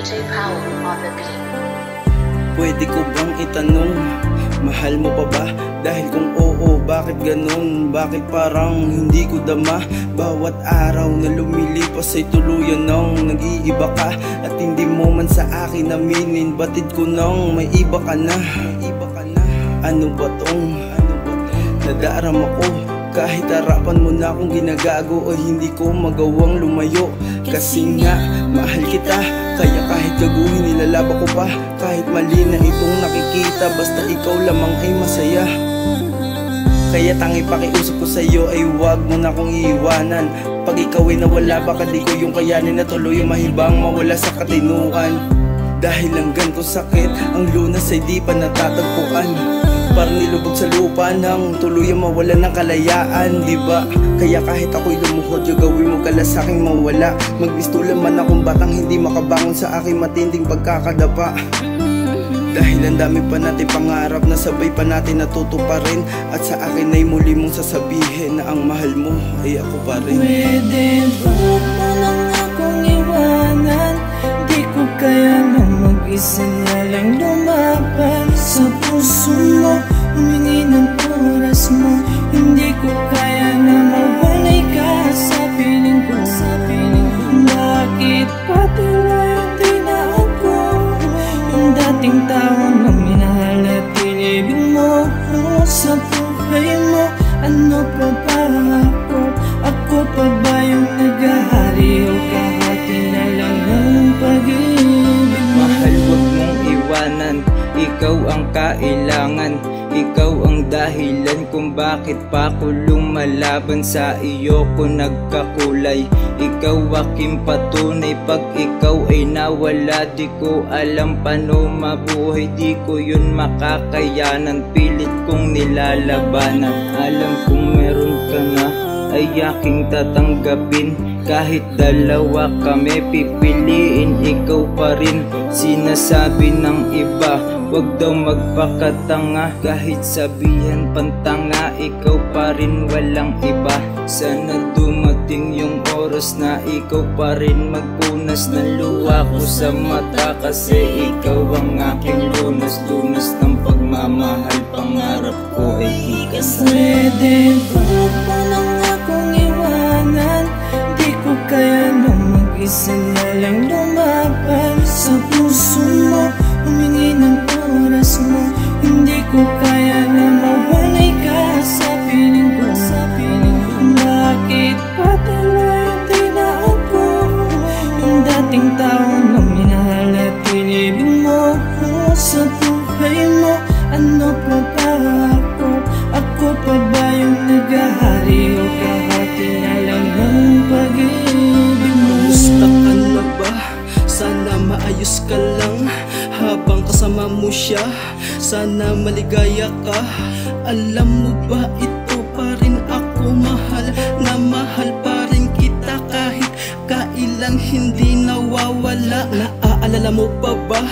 DJ Power on the beat. Pwede ko bang itanong, mahal mo pa ba? Dahil kung oo, bakit ganun? Bakit parang hindi ko dama? Bawat araw na lumilipas ay tuluyan nang nag-iiba ka. At hindi mo man sa akin aminin, batid ko nang may iba ka na. Ano ba tong nadarama ko? Kahit harapan mo na akong ginagago, ay hindi ko magawang lumayo. Kasi nga, mahal kita, kaya kahit gaguhin nilalaba ko pa. Kahit mali na itong nakikita, basta ikaw lamang ay masaya. Kaya tangi pakiusap ko sa'yo ay huwag mo na akong iiwanan. Pag ikaw ay nawala, baka di ko yung kayanin na tuloy yung mahibang mawala sa katinuan. Dahil lang ganito sakit, ang lunas ay di pa natatagpuan. Parang nilubog sa lupa nang tuluyang mawala ng kalayaan, diba? Kaya kahit ako'y lumuhod, yung gawin mo kala sa'king mawala. Magbistulan man akong batang hindi makabangon sa aking matinding pagkakadapa. Dahil ang dami pa natin pangarap na sabay pa natin natutuparin. At sa akin ay muli mong sasabihin na ang mahal mo ay ako pa rin. Pwede ba mo lang akong iwanan? Di ko kaya na mag-isa na lang lumaban sa puso mo, humingi ng oras mo. Hindi ko kaya na mawalay ka sa piling ko. Bakit pati ngayon di na ako yung dating tao na minahal at tinibig mo? Sa buhay mo, ano pa ba ako? Ako pa ba yung naghahari o kahati na lang ng pag-ibig mo? Mahal, huwag mong iwanan, ikaw ang kailangan. Ikaw ang dahilan kung bakit pa ako lumalaban. Sa iyo ko nagkakulay, ikaw aking patunay. Pag ikaw ay nawala, di ko alam paano mabuhay. Di ko yun makakayanan, pilit kong nilalabanan. Alam kong meron ka na, ay aking tatanggapin. Kahit dalawa kami, pipiliin ikaw pa rin. Sinasabi ng iba, wag daw magpakatanga. Kahit sabihan pantanga, ikaw pa rin walang iba. Sana dumating yung oras na ikaw pa rin magpunas ng luha ko sa mata. Kasi ikaw ang aking lunas, lunas ng pagmamahal. Pangarap ko ay ikasal. Pwede ba mo lang akong iwanan? Di ko kaya na mag-isa na lang lumaban sa puso mo, humingi ng oras mo. Hindi ko kaya na mawalay ka sa piling ko. Bakit pati ngayon di na ako yung dating tao na minahal at tinibig mo? Sa buhay mo, ano pa ba ako? Ako pa ba yung naghahari o kahati na lang ng pag-ibig mo? Kamusta ka na ba? Sana maayos ka lang habang kasama mo siya. Sana maligaya ka. Alam mo ba, ito pa rin ako mahal, na mahal pa rin kita kahit kailan hindi nawawala. Naaalala mo pa ba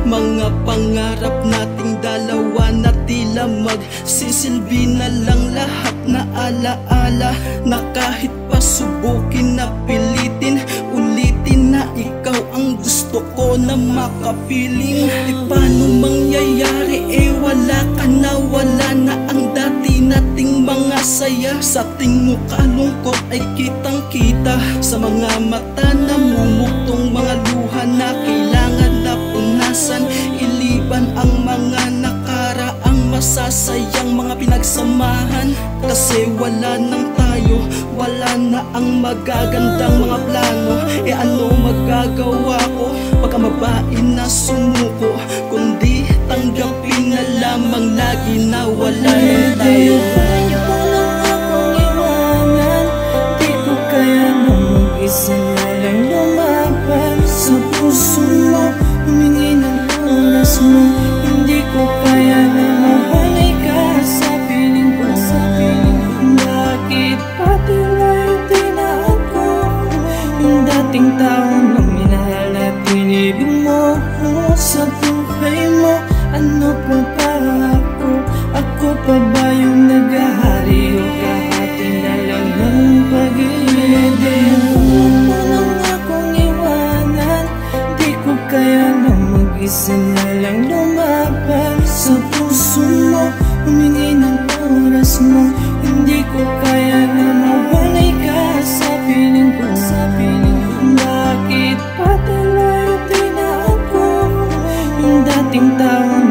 mga pangarap nating dalawa na tila magsisilbi na lang lahat na alaala? Na kahit pasubukin na pilitin, ulitin na ikaw ang gusto ko na makapiling. Paano mangyayari wala ka na, wala na ang dati nating mga saya. Sa ating mukha lungkot ay kitang kita, sa mga mata na mumuktong mga luha na kailangan na punasan. Iliban ang mga nakaraang masasayang mga pinagsamahan. Kasi wala nang tayo, wala na ang magagandang mga plano. Ano magagawa ko pagka mabain na sumuko? Kundi tanggapin na lamang lagi na wala na tayo. Pwede ba lang akong iwanan? Di ko kaya na mag-isa na lang lumaban sa puso mo, humingi ng oras mo. Hindi ko kaya na mawalay ka sa piling ko. Bakit pati ngayon di na ako yung dating tao na minahal at tinibig mo? Sa buhay mo, ano pa ba ako? Ako pa ba yung mag-isa na lang lumaban. Sa puso mo, humingi ng oras mo. Hindi ko kaya na mawalay ka sa piling ko. Bakit pa talayo din ako? Yung dating tao